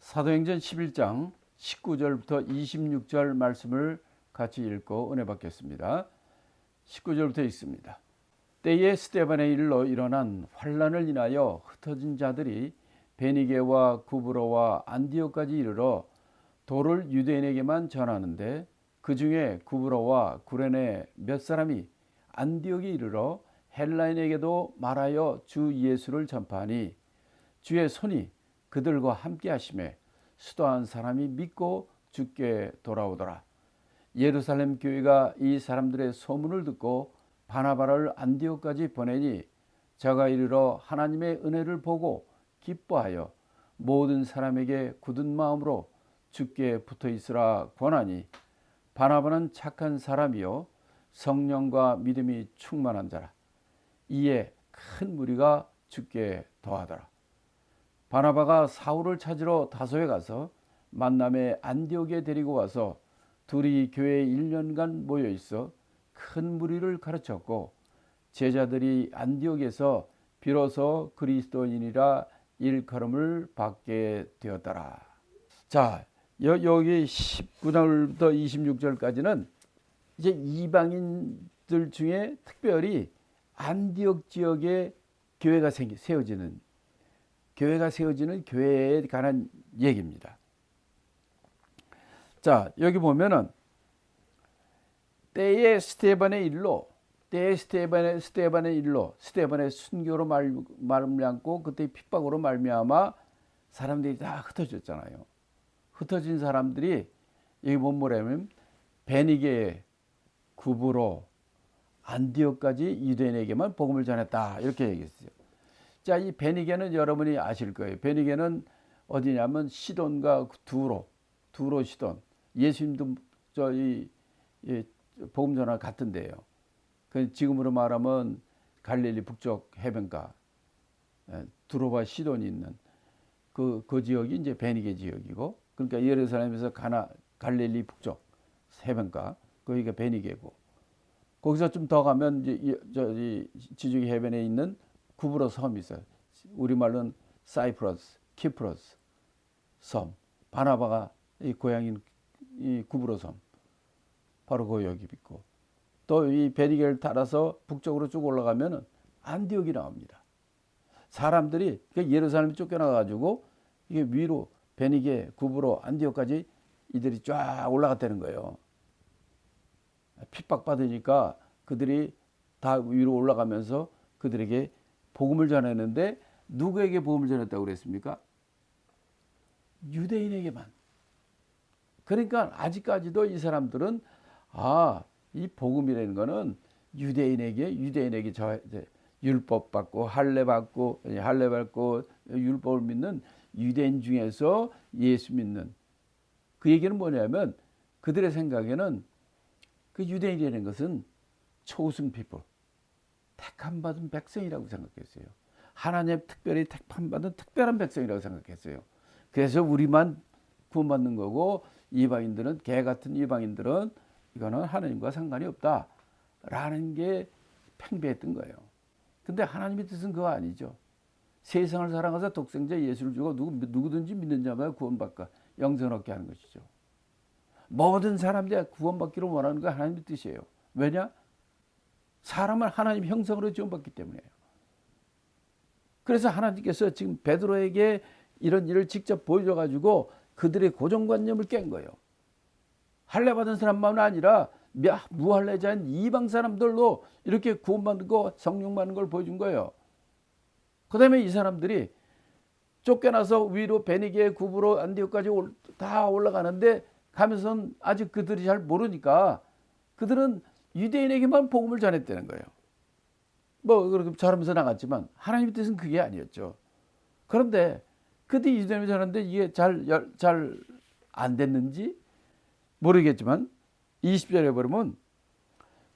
사도행전 11장 19절부터 26절 말씀을 같이 읽고 은혜 받겠습니다. 19절부터 읽습니다. 때에 스데반의 일로 일어난 환란을 인하여 흩어진 자들이 베니게와 구브로와 안디옥까지 이르러 도를 유대인에게만 전하는데 그 중에 구브로와 구레네 몇 사람이 안디옥에 이르러 헬라인에게도 말하여 주 예수를 전파하니 주의 손이 그들과 함께 하심에 수도한 사람이 믿고 주께 돌아오더라. 예루살렘 교회가 이 사람들의 소문을 듣고 바나바를 안디옥까지 보내니 저가 이르러 하나님의 은혜를 보고 기뻐하여 모든 사람에게 굳은 마음으로 주께 붙어 있으라 권하니 바나바는 착한 사람이요 성령과 믿음이 충만한 자라. 이에 큰 무리가 주께 더하더라. 바나바가 사울을 찾으러 다소에 가서 만남에 안디옥에 데리고 와서 둘이 교회에 1년간 모여 있어 큰 무리를 가르쳤고 제자들이 안디옥에서 비로소 그리스도인이라 일컬음을 받게 되었더라. 자, 여기 19절부터 26절까지는 이제 이방인들 중에 특별히 안디옥 지역에 교회가 세워지는 교회에 관한 얘기입니다. 자, 여기 보면은 때의 스데반의 일로 스데반의 순교로 말미암고 그때 핍박으로 말미암아 사람들이 다 흩어졌잖아요. 흩어진 사람들이 여기 보면 뭐냐면 베니게, 구브로, 안디옥까지 유대인에게만 복음을 전했다 이렇게 얘기했어요. 자, 이 베니게는 여러분이 아실 거예요. 베니게는 어디냐면 시돈과 두로 시돈. 예수님도 이 복음 전화 같은 데예요. 그 지금으로 말하면 갈릴리 북쪽 해변가 두로와 시돈이 있는 그 지역이 이제 베니게 지역이고, 그러니까 예루살렘에서 갈릴리 북쪽 해변가 거기가 베니게고, 거기서 좀 더 가면 이제 지중해 해변에 있는 구브로 섬이 있어요. 우리말로는 사이프러스, 키프러스 섬. 바나바가 이 고향인 이 구브로 섬. 바로 그 여기 있고, 또 이 베니게를 따라서 북쪽으로 쭉 올라가면은 안디옥이 나옵니다. 사람들이 예루살렘이 쫓겨나가지고 이게 위로 베니게, 구브로, 안디옥까지 이들이 쫙 올라갔다는 거예요. 핍박받으니까 그들이 다 위로 올라가면서 그들에게 복음을 전했는데 누구에게 복음을 전했다고 그랬습니까? 유대인에게만. 그러니까 아직까지도 이 사람들은 이 복음이라는 거는 유대인에게 율법 받고 할례 받고 율법을 믿는 유대인 중에서 예수 믿는, 그 얘기는 뭐냐면 그들의 생각에는 그 유대인이라는 것은 chosen people, 택함받은 백성이라고 생각했어요. 하나님 특별히 택함받은 특별한 백성이라고 생각했어요. 그래서 우리만 구원받는 거고 이방인들은, 개 같은 이방인들은 이거는 하나님과 상관이 없다라는 게 팽배했던 거예요. 근데 하나님의 뜻은 그거 아니죠. 세상을 사랑하사 독생자 예수를 주고 누구든지 믿는 자마다 구원받고 영생을 얻게 하는 것이죠. 모든 사람들이 구원받기를 원하는 거 하나님의 뜻이에요. 왜냐? 사람은 하나님 형상으로 지음받기 때문에요. 그래서 하나님께서 지금 베드로에게 이런 일을 직접 보여줘가지고 그들의 고정관념을 깬 거예요. 할례 받은 사람만 아니라 무할례자인 이방 사람들도 이렇게 구원받는 거, 성령 받는 걸 보여준 거예요. 그 다음에 이 사람들이 쫓겨나서 위로 베니게, 구브로, 안디옥까지 다 올라가는데 가면서는 아직 그들이 잘 모르니까 그들은 유대인에게만 복음을 전했다는 거예요. 뭐 그렇게 잘하면서 나갔지만 하나님의 뜻은 그게 아니었죠. 그런데 그들이 유대인에게 전하는데 이게 잘 안 됐는지 모르겠지만 20절에 보면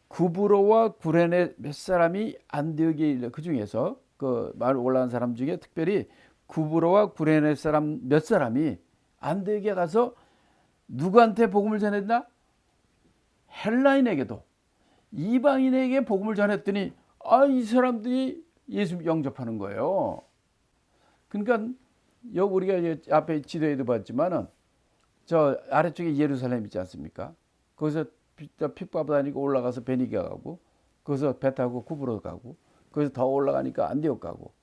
구브로와 구레네 몇 사람이 안디옥에 일러, 그 중에서 그 말 올라간 사람 중에 특별히 구브로와 구레네 사람 몇 사람이 안디옥에 가서 누구한테 복음을 전했나? 헬라인에게도, 이방인에게 복음을 전했더니 이 사람들이 예수 영접하는 거예요. 그러니까 여기 우리가 이제 앞에 지도에도 봤지만은 저 아래쪽에 예루살렘 있지 않습니까? 거기서 핍박 다니고 올라가서 베니게 가고, 거기서 배 타고 구브로 가고, 거기서 더 올라가니까 안디옥 가고.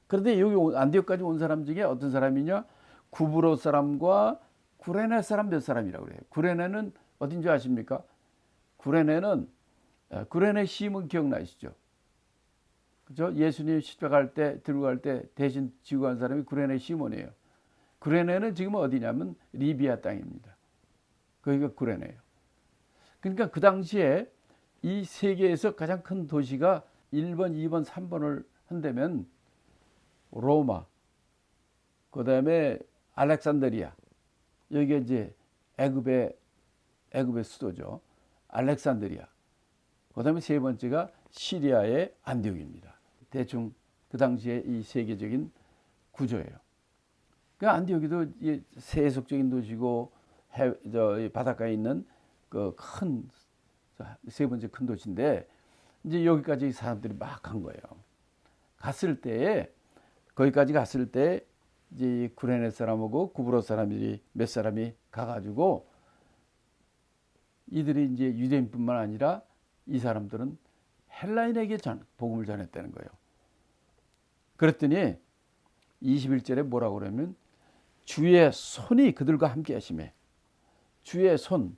그런데 여기 안디옥까지 온 사람 중에 어떤 사람이냐? 구브로 사람과 구레네 사람 몇 사람이라고 그래요. 구레네는 어딘 줄 아십니까? 구레네는 구레네 시몬 기억나시죠? 그죠? 예수님 십자가할 때 들고 갈 때 대신 지고 간 사람이 구레네 시몬이에요. 구레네는 지금 어디냐면 리비아 땅입니다. 거기가 구레네예요. 그러니까 그 당시에 이 세계에서 가장 큰 도시가 1번, 2번, 3번을 한다면 로마, 그 다음에 알렉산드리아, 여기가 이제 애굽의 수도죠. 알렉산드리아. 그 다음에 세 번째가 시리아의 안디옥입니다. 대충 그 당시에 이 세계적인 구조예요. 그 안디옥이도 세속적인 도시고 바닷가에 있는 그 큰 세 번째 큰 도시인데 이제 여기까지 사람들이 막 간 거예요. 갔을 때 거기까지 갔을 때 이제 구레네 사람하고 구브로 사람들이 몇 사람이 가가지고 이들이 이제 유대인뿐만 아니라 이 사람들은 헬라인에게 복음을 전했다는 거예요. 그랬더니 21절에 뭐라고 그러면 주의 손이 그들과 함께 하심에, 주의 손,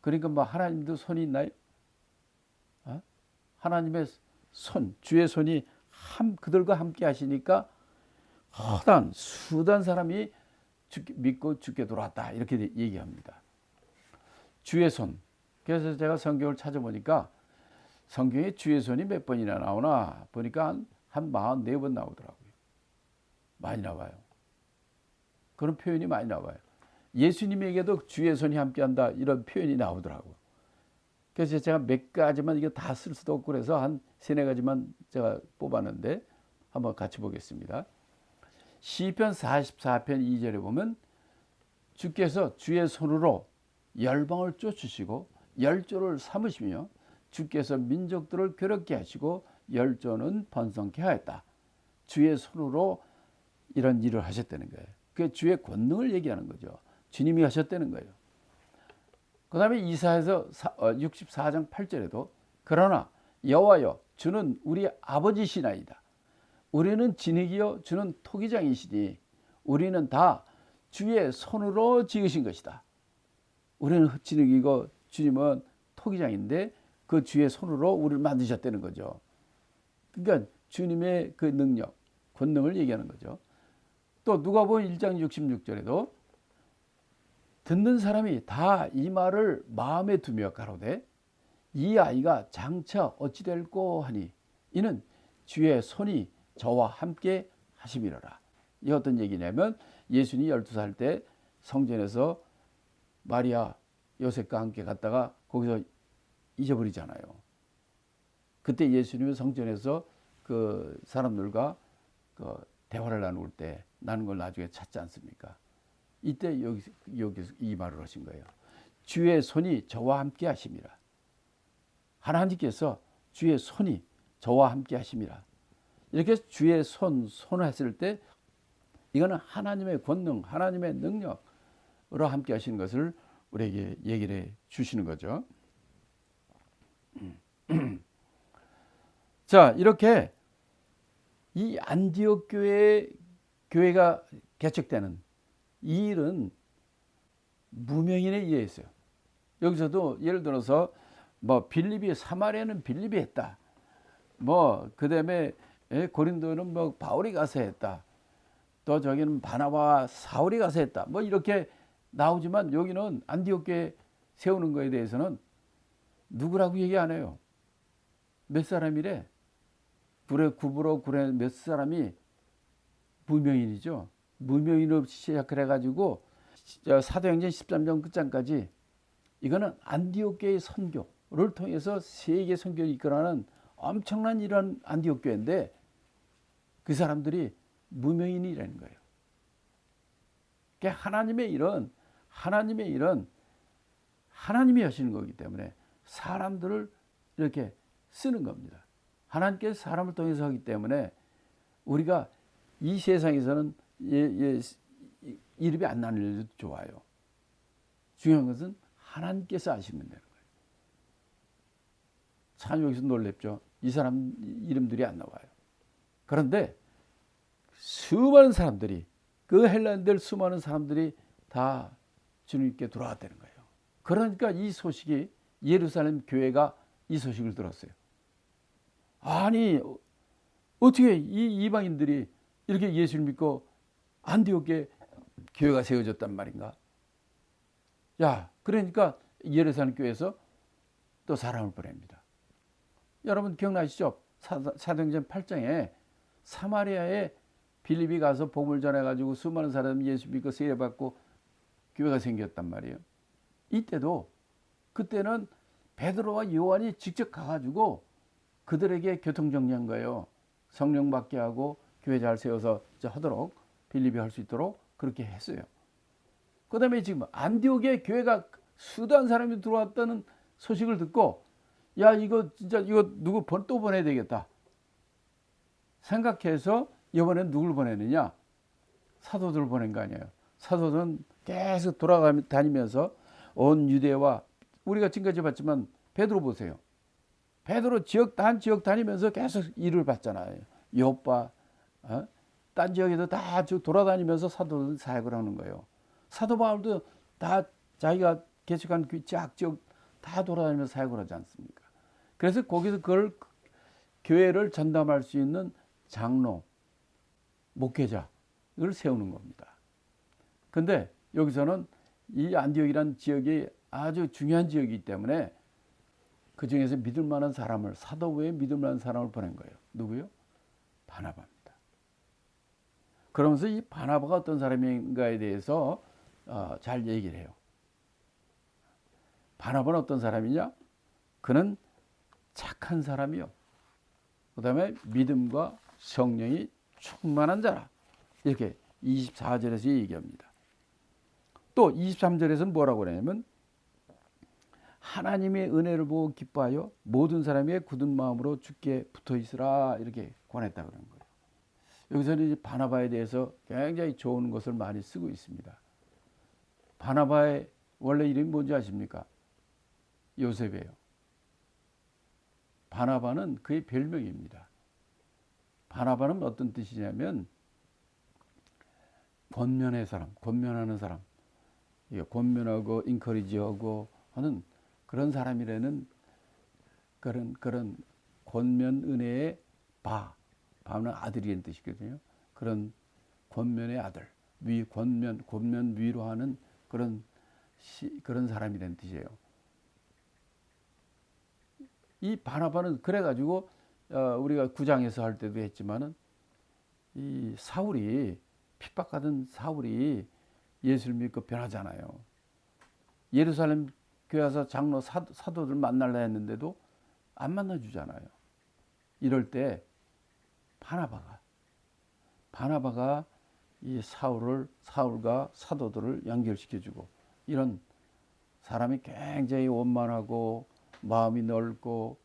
그러니까 뭐 하나님도 손이 있나요? 하나님의 손, 주의 손이 그들과 함께 하시니까 수단 사람이 믿고 죽게 돌아왔다, 이렇게 얘기합니다. 주의 손. 그래서 제가 성경을 찾아보니까 성경에 주의 손이 몇 번이나 나오나 보니까 한 44번 나오더라고요. 많이 나와요. 그런 표현이 많이 나와요. 예수님에게도 주의 손이 함께한다, 이런 표현이 나오더라고요. 그래서 제가 몇 가지만 이거 다 쓸 수도 없고 그래서 한 3-4가지만 제가 뽑았는데 한번 같이 보겠습니다. 시편 44편 2절에 보면 주께서 주의 손으로 열방을 쫓으시고 열조를 삼으시며 주께서 민족들을 괴롭게 하시고 열조는 번성케 하였다. 주의 손으로 이런 일을 하셨다는 거예요. 그게 주의 권능을 얘기하는 거죠. 주님이 하셨다는 거예요. 그 다음에 이사야서 64장 8절에도 그러나 여호와여 주는 우리 아버지시나이다. 우리는 진흙이요 주는 토기장이시니 우리는 다 주의 손으로 지으신 것이다. 우리는 진흙이고 주님은 토기장인데 그 주의 손으로 우리를 만드셨다는 거죠. 그러니까 주님의 그 능력, 권능을 얘기하는 거죠. 또 누가복음 1장 66절에도 듣는 사람이 다 이 말을 마음에 두며 가로되 이 아이가 장차 어찌 될꼬 하니 이는 주의 손이 저와 함께 하심이로라. 이 어떤 얘기냐면 예수님이 12살 때 성전에서 마리아 요셉과 함께 갔다가 거기서 잊어버리잖아요. 그때 예수님은 성전에서 그 사람들과 그 대화를 나눌 때 나는 걸 나중에 찾지 않습니까? 이때 여기 이 말을 하신 거예요. 주의 손이 저와 함께 하심이라. 하나님께서 주의 손이 저와 함께 하심이라. 이렇게 주의 손을 했을 때 이거는 하나님의 권능, 하나님의 능력으로 함께 하시는 것을 우리에게 얘기를 해 주시는 거죠. 자, 이렇게 이 안디옥 교회가 개척되는 이 일은 무명인에 의해서요. 여기서도 예를 들어서 뭐 빌립이 사마리아는 빌립이 했다. 뭐 그다음에 고린도는 뭐 바울이 가서 했다. 또 저기는 바나바와 사울이 가서 했다. 뭐 이렇게 나오지만 여기는 안디옥 교회 세우는 거에 대해서는 누구라고 얘기 안 해요. 몇 사람이래? 구브로 몇 사람이 무명인이죠. 무명인으로 시작을 해가지고 사도행전 13장 끝장까지 이거는 안디옥 교회의 선교를 통해서 세계 선교를 이끌어가는 엄청난 이런 안디옥 교회인데 그 사람들이 무명인이라는 거예요. 그러니까 하나님의 일은 하나님이 하시는 거기 때문에 사람들을 이렇게 쓰는 겁니다. 하나님께서 사람을 통해서 하기 때문에 우리가 이 세상에서는 이름이 안 나누려도 좋아요. 중요한 것은 하나님께서 아시면 되는 거예요. 참 여기서 놀랍죠. 이 사람 이름들이 안 나와요. 그런데 수많은 사람들이, 그 헬라인들 수많은 사람들이 다 주님께 돌아왔다는 거예요. 그러니까 이 소식이, 예루살렘 교회가 이 소식을 들었어요. 아니 어떻게 이 이방인들이 이렇게 예수를 믿고 안디옥에 교회가 세워졌단 말인가? 야, 그러니까 예루살렘 교회에서 또 사람을 보냅니다. 여러분 기억나시죠? 사도행전 8장에 사마리아에 빌립이 가서 복음을 전해가지고 수많은 사람이 예수 믿고 세례받고 교회가 생겼단 말이에요. 이때도, 그때는 베드로와 요한이 직접 가가지고 그들에게 교통정리한 거예요. 성령 받게 하고 교회 잘 세워서 하도록, 빌립이 할 수 있도록 그렇게 했어요. 그 다음에 지금 안디옥에 교회가 수단 사람이 들어왔다는 소식을 듣고, 야, 이거 진짜 이거 누구 또 보내야 되겠다 생각해서 이번엔 누굴 보내느냐? 사도들을 보낸 거 아니에요. 사도들은 계속 돌아다니면서 온 유대와, 우리가 지금까지 봤지만 베드로 보세요. 베드로 지역 다니면서 계속 일을 받잖아요. 요빠, 딴 지역에도 다 돌아다니면서 사도들 사역을 하는 거예요. 사도 바울도 다 자기가 개척한 각 지역 다 돌아다니면서 사역을 하지 않습니까? 그래서 거기서 그걸 교회를 전담할 수 있는 장로, 목회자, 이걸 세우는 겁니다. 근데 여기서는 이 안디옥이라는 지역이 아주 중요한 지역이기 때문에 그 중에서 믿을 만한 사람을, 사도 외에 믿을 만한 사람을 보낸 거예요. 누구요? 바나바입니다. 그러면서 이 바나바가 어떤 사람인가에 대해서 잘 얘기를 해요. 바나바는 어떤 사람이냐? 그는 착한 사람이요, 그 다음에 믿음과 성령이 충만한 자라. 이렇게 24절에서 얘기합니다. 또 23절에서는 뭐라고 그러냐면, 하나님의 은혜를 보고 기뻐하여 모든 사람에게 굳은 마음으로 주께 붙어 있으라, 이렇게 권했다 그러는 거예요. 여기서는 이제 바나바에 대해서 굉장히 좋은 것을 많이 쓰고 있습니다. 바나바의 원래 이름이 뭔지 아십니까? 요셉이에요. 바나바는 그의 별명입니다. 바나바는 어떤 뜻이냐면 권면의 사람, 권면하는 사람, 권면하고 인커리지하고 하는 그런 사람이라는 그런 권면 은혜의 바는 아들이라는 뜻이거든요. 그런 권면의 아들, 권면 위로하는 그런 사람이라는 뜻이에요. 이 바나바는 그래가지고 우리가 9장에서 할 때도 했지만은, 이 사울이, 핍박하던 사울이 예수를 믿고 변하잖아요. 예루살렘 교회 와서 장로 사도들 만날라 했는데도 안 만나주잖아요. 이럴 때 바나바가 이 사울과 사도들을 연결시켜주고, 이런 사람이 굉장히 원만하고 마음이 넓고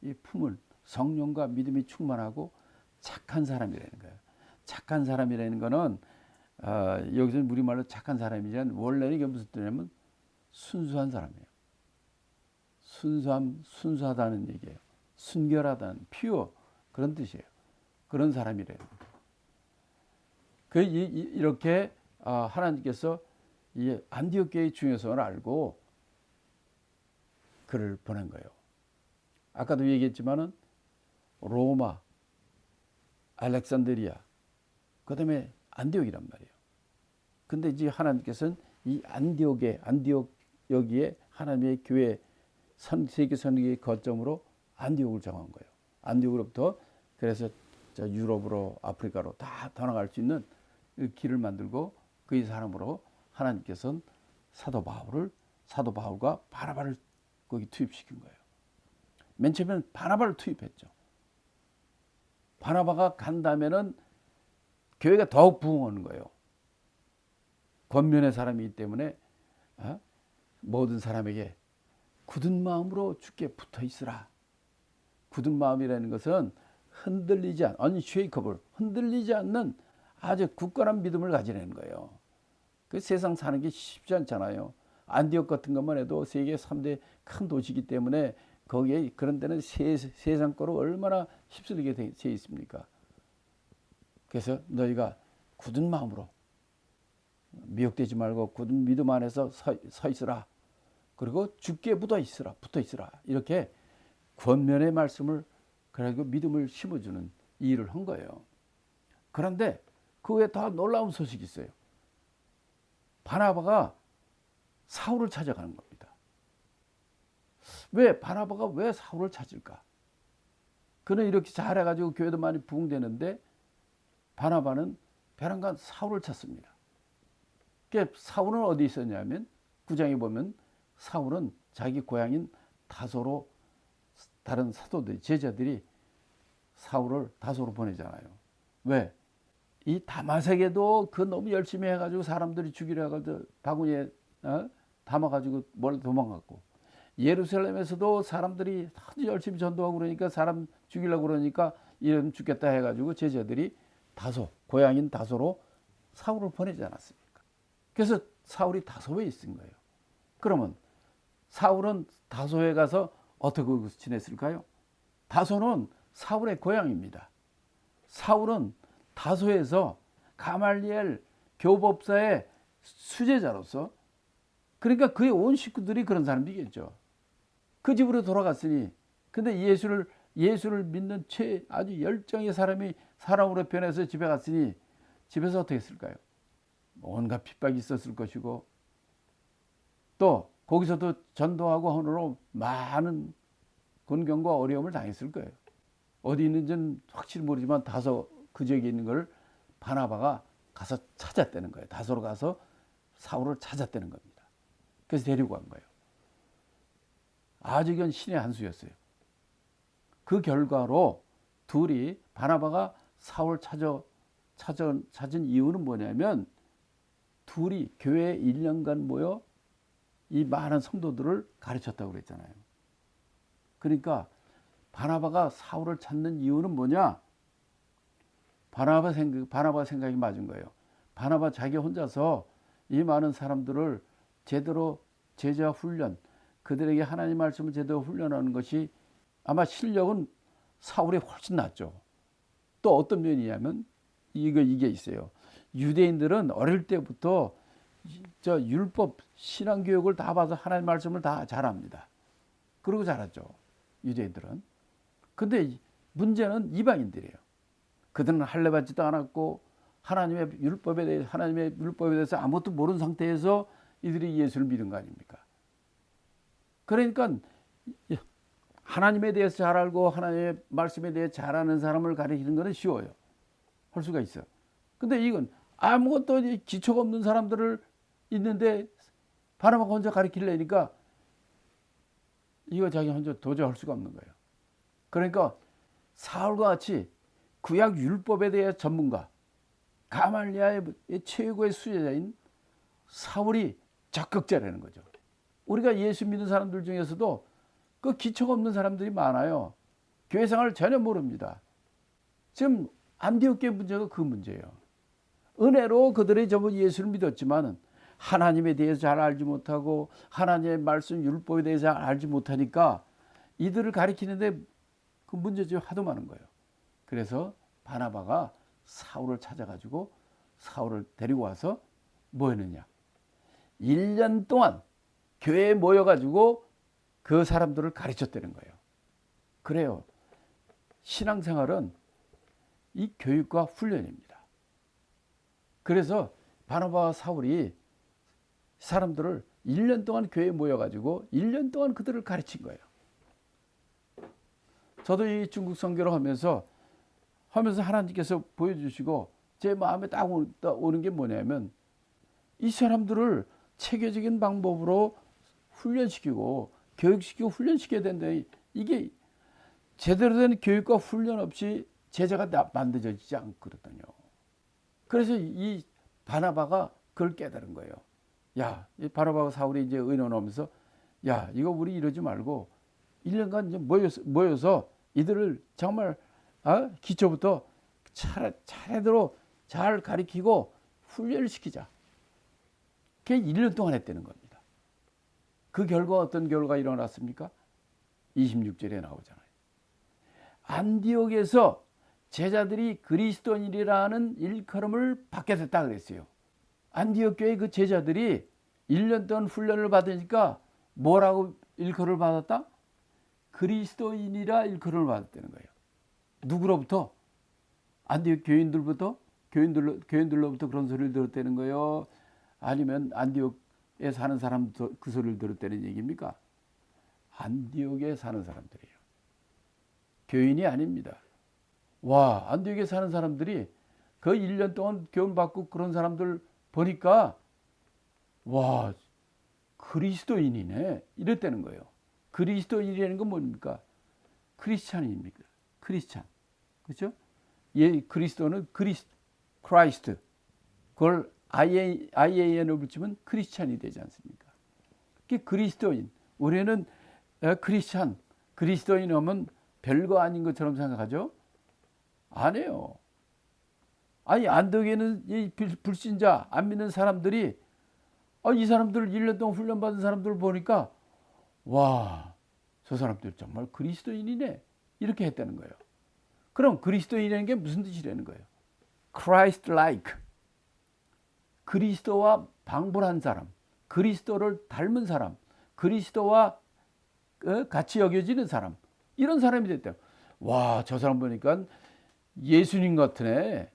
이 품을 성령과 믿음이 충만하고 착한 사람이라는 거예요. 착한 사람이라는 거는 여기서는 우리말로 착한 사람이지만 원래는 이게 무슨 뜻이냐면 순수한 사람이에요. 순수하다는 얘기예요. 순결하다는, 퓨어, 그런 뜻이에요. 그런 사람이래요. 이렇게 하나님께서 이 안디옥 교회의 중요성을 알고 그를 보낸 거예요. 아까도 얘기했지만은 로마, 알렉산드리아, 그 다음에 안디옥이란 말이에요. 근데 이제 하나님께서는 이 안디옥 여기에 하나님의 교회 세계 선교의 거점으로 안디옥을 정한 거예요. 안디옥으로부터 그래서 유럽으로, 아프리카로 다 떠나갈 수 있는 길을 만들고, 그 사람으로 하나님께서는 사도 바울과 바나바를 거기 투입시킨 거예요. 맨 처음에는 바나바를 투입했죠. 바나바가 간다면은 교회가 더욱 부흥하는 거예요. 권면의 사람이기 때문에 모든 사람에게 굳은 마음으로 주께 붙어 있으라. 굳은 마음이라는 것은 흔들리지 않는, unshakable, 흔들리지 않는 아주 굳건한 믿음을 가지는 거예요. 그 세상 사는 게 쉽지 않잖아요. 안디옥 같은 것만 해도 세계 3대 큰 도시이기 때문에 거기에 그런 데는 세상 거로 얼마나 휩쓸리게 돼 있습니까? 그래서 너희가 굳은 마음으로 미혹되지 말고 굳은 믿음 안에서 서 있으라. 그리고 주께 붙어 있으라. 이렇게 권면의 말씀을 그리고 믿음을 심어주는 일을 한 거예요. 그런데 그 외에 더 놀라운 소식이 있어요. 바나바가 사울을 찾아가는 겁니다. 왜 바나바가 왜 사울을 찾을까? 그는 이렇게 잘해가지고 교회도 많이 부흥되는데 바나바는 베란간 사울을 찾습니다. 사울은 어디 있었냐면 9장에 보면 사울은 자기 고향인 다소로 다른 사도들 제자들이 사울을 다소로 보내잖아요. 왜? 이 다마색에도 그 너무 열심히 해가지고 사람들이 죽이려 해가지고 바구니에 담아가지고 멀리 도망갔고, 예루살렘에서도 사람들이 아주 열심히 전도하고 그러니까 사람 죽이려고 그러니까 이름 죽겠다 해가지고 제자들이 다소, 고향인 다소로 사울을 보내지 않았습니까? 그래서 사울이 다소에 있은 거예요. 그러면 사울은 다소에 가서 어떻게 지냈을까요? 다소는 사울의 고향입니다. 사울은 다소에서 가말리엘 교법사의 수제자로서, 그러니까 그의 온 식구들이 그런 사람이겠죠. 그 집으로 돌아갔으니, 근데 예수를 믿는 아주 열정의 사람이 사람으로 변해서 집에 갔으니 집에서 어떻게 했을까요? 온갖 핍박이 있었을 것이고, 또 거기서도 전도하고 하느라 많은 곤경과 어려움을 당했을 거예요. 어디 있는지는 확실히 모르지만 다소 그 지역에 있는 걸 바나바가 가서 찾았다는 거예요. 다소로 가서 사울을 찾았다는 겁니다. 그래서 데리고 간 거예요. 아주 이건 신의 한 수였어요. 그 결과로 둘이 바나바가 사울 찾은 이유는 뭐냐면, 둘이 교회에 1년간 모여 이 많은 성도들을 가르쳤다고 그랬잖아요. 그러니까 바나바가 사울을 찾는 이유는 뭐냐? 바나바 생각이 맞은 거예요. 바나바 자기 혼자서 이 많은 사람들을 제대로 제자 훈련, 그들에게 하나님 말씀을 제대로 훈련하는 것이 아마 실력은 사울이 훨씬 낫죠. 또 어떤 면이냐면 이게 있어요. 유대인들은 어릴 때부터 율법 신앙 교육을 다 봐서 하나님 말씀을 다 잘합니다. 그러고 자랐죠, 유대인들은. 근데 문제는 이방인들이에요. 그들은 할례 받지도 않았고 하나님의 율법에 대해서 아무것도 모르는 상태에서 이들이 예수를 믿은 거 아닙니까? 그러니까 하나님에 대해서 잘 알고 하나님의 말씀에 대해 잘 아는 사람을 가르치는 것은 쉬워요. 할 수가 있어. 근데 이건 아무것도 기초가 없는 사람들을 있는데 바나바가 혼자 가르치려니까 이거 자기 혼자 도저히 할 수가 없는 거예요. 그러니까 사울과 같이 구약 율법에 대해 전문가, 가말리아의 최고의 수제자인 사울이 적극자라는 거죠. 우리가 예수 믿는 사람들 중에서도 그 기초가 없는 사람들이 많아요. 교회 생활을 전혀 모릅니다. 지금 안디옥 교회 문제가 그 문제예요. 은혜로 그들이 전부 예수를 믿었지만 하나님에 대해서 잘 알지 못하고 하나님의 말씀 율법에 대해서 잘 알지 못하니까 이들을 가리키는데 그 문제점이 하도 많은 거예요. 그래서 바나바가 사울을 찾아가지고 사울을 데리고 와서 뭐 했느냐, 1년 동안 교회에 모여가지고 그 사람들을 가르쳤다는 거예요. 그래요. 신앙생활은 이 교육과 훈련입니다. 그래서 바나바와 사울이 사람들을 1년 동안 교회에 모여가지고 1년 동안 그들을 가르친 거예요. 저도 이 중국 선교를 하면서 하나님께서 보여주시고 제 마음에 딱 오는 게 뭐냐면, 이 사람들을 체계적인 방법으로 훈련시키고 교육시키고 훈련시켜야 된다. 이게 제대로 된 교육과 훈련 없이 제자가 만들어지지 않거든요. 그래서 이 바나바가 그걸 깨달은 거예요. 야, 이 바나바와 사울이 이제 의논하면서, 야, 이거 우리 이러지 말고 1년간 이제 모여서 이들을 정말 기초부터 차례대로 잘 가르치고 훈련을 시키자. 그게 1년 동안 했다는 겁니다. 그 결과 어떤 결과가 일어났습니까? 26절에 나오잖아요. 안디옥에서 제자들이 그리스도인이라는 일컬음을 받게 됐다 그랬어요. 안디옥 교회 그 제자들이 1년 동안 훈련을 받으니까 뭐라고 일컬음을 받았다? 그리스도인이라 일컬음을 받았다는 거예요. 누구로부터? 안디옥 교인들로부터 그런 소리를 들었다는 거예요? 아니면 안디옥에 사는 사람도 그 소리를 들었다는 얘기입니까? 안디옥에 사는 사람들이에요. 교인이 아닙니다. 와, 안디옥에 사는 사람들이 그 1년 동안 교훈받고 그런 사람들 보니까 와, 그리스도인이네 이랬다는 거예요. 그리스도인이라는 건 뭡니까? 크리스찬입니까? 크리스찬. 그렇죠? 예, 그리스도는 크라이스트. 그걸 IAN을 붙이면 크리스찬이 되지 않습니까? 그게 그리스도인. 우리는 크리스찬, 그리스도인 하면 별거 아닌 것처럼 생각하죠? 아니에요. 아니, 안덕에는 이 불신자, 안 믿는 사람들이 이 사람들 1년 동안 훈련받은 사람들을 보니까 와, 저 사람들 정말 그리스도인이네 이렇게 했다는 거예요. 그럼 그리스도인이라는 게 무슨 뜻이라는 거예요? Christ-like. 그리스도와 방불한 사람, 그리스도를 닮은 사람, 그리스도와 같이 여겨지는 사람, 이런 사람이 됐대요. 와, 저 사람 보니까 예수님 같으네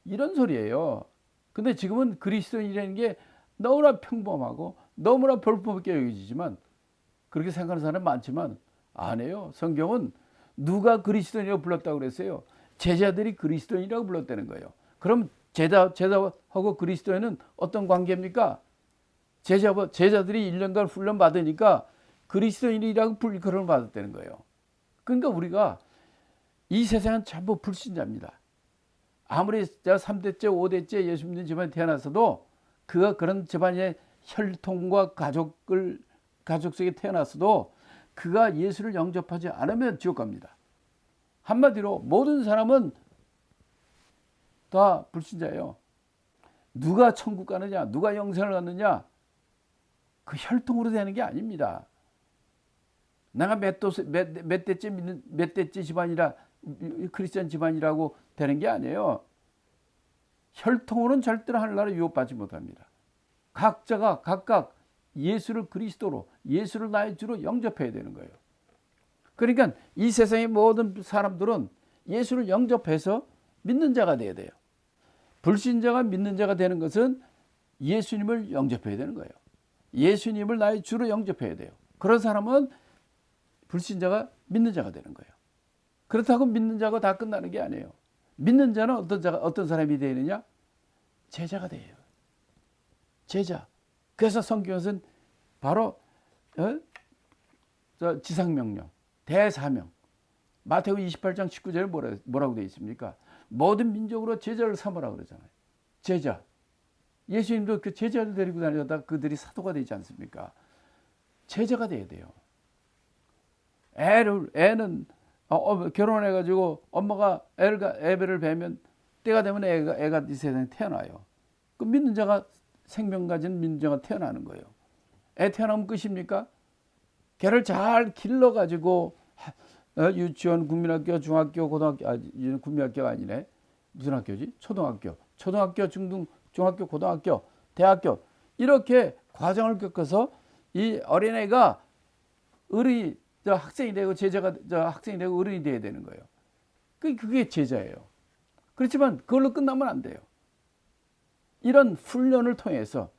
이런 소리예요. 근데 지금은 그리스도인이라는 게 너무나 평범하고 너무나 볼품없게 여겨지지만 그렇게 생각하는 사람이 많지만 아니에요. 성경은 누가 그리스도인이라고 불렀다고 그랬어요? 제자들이 그리스도인이라고 불렀다는 거예요. 그럼 제자하고 그리스도인은 어떤 관계입니까? 제자들이 1년간 훈련 받으니까 그리스도인이라고 일컬음을 받았다는 거예요. 그러니까 우리가 이 세상은 전부 불신자입니다. 아무리 3대째 5대째 예수 믿는 집안에 태어났어도 그가 그런 집안의 혈통과 가족 속에 태어났어도 그가 예수를 영접하지 않으면 지옥 갑니다. 한마디로 모든 사람은 다 불신자예요. 누가 천국 가느냐, 누가 영생을 갖느냐, 그 혈통으로 되는 게 아닙니다. 내가 몇 대째 집안이라 크리스천 집안이라고 되는 게 아니에요. 혈통으로는 절대로 하늘나라 유업받지 못합니다. 각자가 각각 예수를 그리스도로, 예수를 나의 주로 영접해야 되는 거예요. 그러니까 이 세상의 모든 사람들은 예수를 영접해서 믿는 자가 돼야 돼요. 불신자가 믿는 자가 되는 것은 예수님을 영접해야 되는 거예요. 예수님을 나의 주로 영접해야 돼요. 그런 사람은 불신자가 믿는 자가 되는 거예요. 그렇다고 믿는 자가 다 끝나는 게 아니에요. 믿는 자는 어떤 사람이 되느냐? 제자가 돼요. 제자. 그래서 성경에서는 바로 지상명령, 대사명. 마태오 28장 19절에 뭐라고 되어 있습니까? 모든 민족으로 제자를 삼으라 그러잖아요. 제자. 예수님도 그 제자를 데리고 다니다가 그들이 사도가 되지 않습니까? 제자가 돼야 돼요. 애는 결혼해가지고 엄마가 애를 뵈면 때가 되면 애가 이 세상에 태어나요. 그 믿는 자가 생명 가진 믿는 자가 태어나는 거예요. 애 태어나면 끝입니까? 걔를 잘 길러가지고 유치원, 국민학교, 중학교, 고등학교, 국민학교가 아니네. 무슨 학교지? 초등학교, 중학교, 고등학교, 대학교 이렇게 과정을 겪어서 이 어린애가 학생이 되고 학생이 되고 어른이 돼야 되는 거예요. 그게 제자예요. 그렇지만 그걸로 끝나면 안 돼요. 이런 훈련을 통해서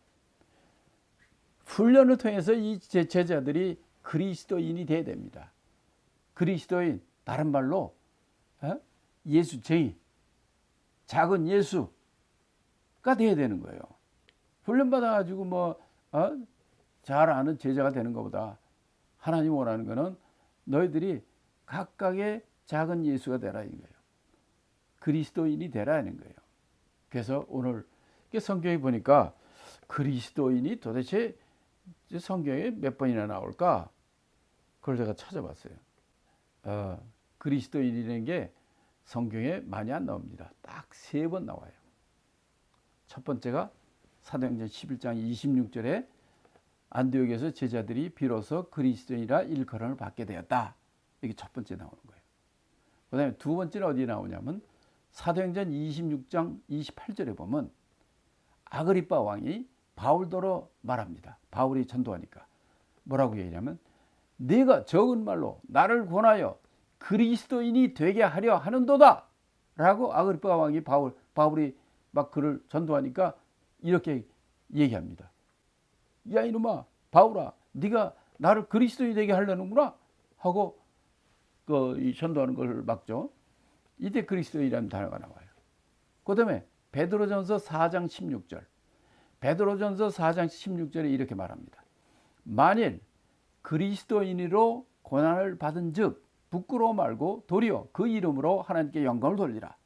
이 제자들이 그리스도인이 돼야 됩니다. 그리스도인, 다른 말로 예수쟁이, 작은 예수가 돼야 되는 거예요. 훈련받아가지고 잘 아는 제자가 되는 것보다 하나님 원하는 거는 너희들이 각각의 작은 예수가 되라 는 거예요. 그리스도인이 되라는 거예요. 그래서 오늘 성경에 보니까 그리스도인이 도대체 성경에 몇 번이나 나올까? 그걸 제가 찾아봤어요. 그리스도인이라는 게 성경에 많이 안 나옵니다. 딱 3번 나와요. 첫 번째가 사도행전 11장 26절에 안디옥에서 제자들이 비로소 그리스도인이라 일컬음을 받게 되었다. 이게 첫 번째 나오는 거예요. 그 다음에 두 번째는 어디에 나오냐면 사도행전 26장 28절에 보면 아그리빠 왕이 바울더러 말합니다. 바울이 전도하니까 뭐라고 얘기하냐면 네가 적은 말로 나를 권하여 그리스도인이 되게 하려 하는도다 라고 아그리빠 왕이 바울이 막 그를 전도하니까 이렇게 얘기합니다. 야 이놈아 바울아 네가 나를 그리스도인이 되게 하려는구나 하고 이 전도하는 걸 막죠. 이때 그리스도인이라는 단어가 나와요. 그 다음에 베드로전서 4장 16절 베드로전서 4장 16절에 이렇게 말합니다. 만일 그리스도인으로 고난을 받은 즉 부끄러워 말고 도리어 그 이름으로 하나님께 영광을 돌리라.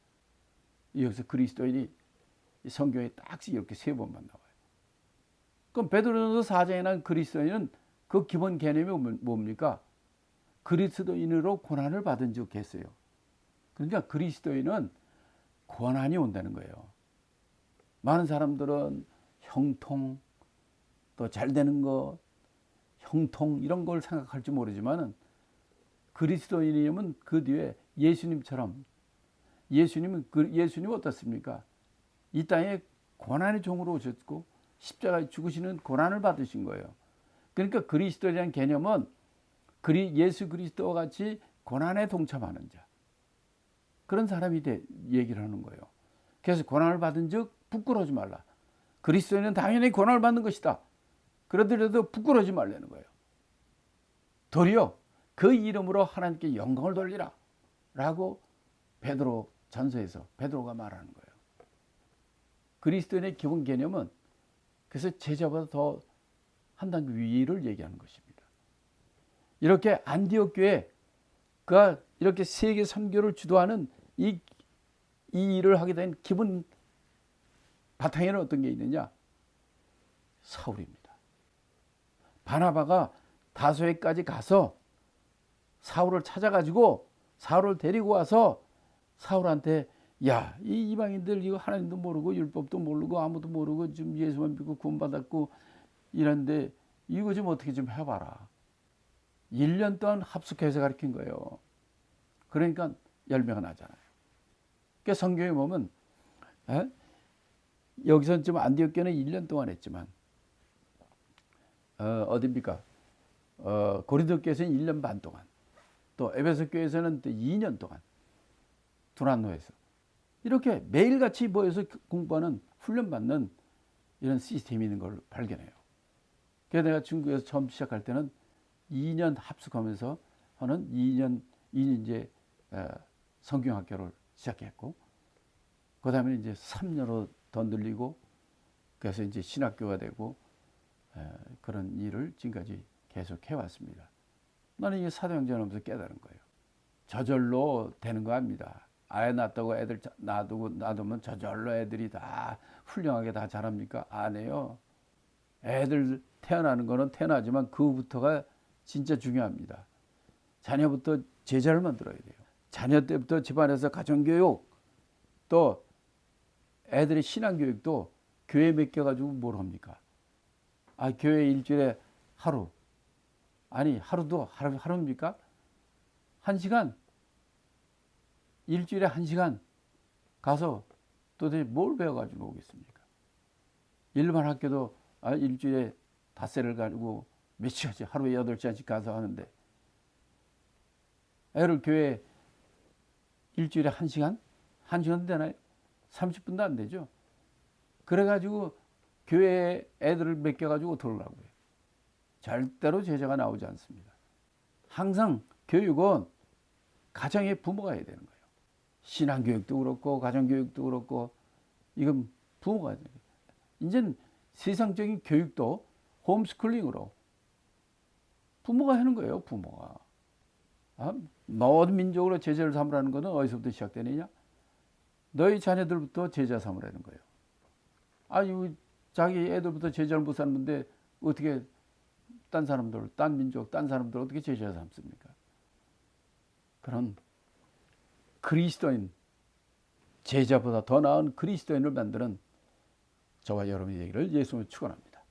여기서 그리스도인이 성경에 딱 이렇게 세 번만 나와요. 그럼 베드로전서 4장에 난 그리스도인은 그 기본 개념이 뭡니까? 그리스도인으로 고난을 받은 즉 했어요. 그러니까 그리스도인은 고난이 온다는 거예요. 많은 사람들은 형통, 또 잘 되는 것, 형통 이런 걸 생각할지 모르지만 그리스도인이면 그 뒤에 예수님처럼 예수님 어떻습니까? 이 땅에 고난의 종으로 오셨고 십자가에 죽으시는 고난을 받으신 거예요. 그러니까 그리스도에 대한 개념은 예수 그리스도와 같이 고난에 동참하는 자 그런 사람이 얘기를 하는 거예요. 그래서 고난을 받은 즉 부끄러워하지 말라. 그리스도인은 당연히 고난을 받는 것이다. 그러더라도 부끄러워하지 말라는 거예요. 도리어 그 이름으로 하나님께 영광을 돌리라 라고 베드로 전서에서 베드로가 말하는 거예요. 그리스도인의 기본 개념은 그래서 제자보다 더 한 단계 위를 얘기하는 것입니다. 이렇게 안디옥 교회가 이렇게 세계 선교를 주도하는 이 일을 하게 된 기본 바탕에는 어떤 게 있느냐? 사울입니다. 바나바가 다소에까지 가서 사울을 찾아가지고 사울을 데리고 와서 사울한테 야, 이 이방인들 이거 하나님도 모르고 율법도 모르고 아무도 모르고 지금 예수만 믿고 구원받았고 이런데 이거 좀 어떻게 좀 해봐라. 1년 동안 합숙해서 가르친 거예요. 그러니까 열매가 나잖아요. 그러니까 성경에 보면 여기서는 좀 안디옥 교회는 1년 동안 했지만 어디입니까? 고린도 교회에서는 1년 반 동안 또 에베소 교회에서는 또 2년 동안 두란노에서 이렇게 매일같이 모여서 공부하는 훈련받는 이런 시스템이 있는 걸 발견해요. 그래서 내가 중국에서 처음 시작할 때는 2년 합숙하면서 하는 2년 이제 성경학교를 시작했고 그 다음에 이제 3년으로 더 늘리고 그래서 이제 신학교가 되고 그런 일을 지금까지 계속 해왔습니다. 나는 이게 사도행전 하면서 깨달은 거예요. 저절로 되는 거 압니다. 아예 낳았다고 애들 놔두면 저절로 애들이 다 훌륭하게 다 자랍니까? 안 해요. 애들 태어나는 거는 태어나지만 그부터가 진짜 중요합니다. 자녀부터 제자를 만들어야 돼요. 자녀 때부터 집안에서 가정교육 또 애들의 신앙교육도 교회에 맡겨가지고 뭘 합니까? 교회 일주일에 하루 아니 하루도 하루입니까? 1시간 일주일에 1시간 가서 도대체 뭘 배워가지고 오겠습니까? 일반 학교도 일주일에 닷새를 가지고 몇 시간씩 하루에 8시간씩 가서 하는데 애를 교회 일주일에 1시간? 1시간 되나요? 30분도 안 되죠. 그래가지고 교회에 애들을 맡겨가지고 돌라고 해요. 절대로 제자가 나오지 않습니다. 항상 교육은 가정의 부모가 해야 되는 거예요. 신앙교육도 그렇고 가정교육도 그렇고 이건 부모가 해야 돼요. 이제는 세상적인 교육도 홈스쿨링으로 부모가 하는 거예요. 부모가. 모든 민족으로 제자를 삼으라는 것은 어디서부터 시작되느냐? 너희 자녀들부터 제자 삼으라는 거예요. 자기 애들부터 제자를 못 삼는데 어떻게 딴 사람들, 딴 민족, 딴 사람들 어떻게 제자 삼습니까? 그런 그리스도인, 제자보다 더 나은 그리스도인을 만드는 저와 여러분의 얘기를 예수님은 축원합니다.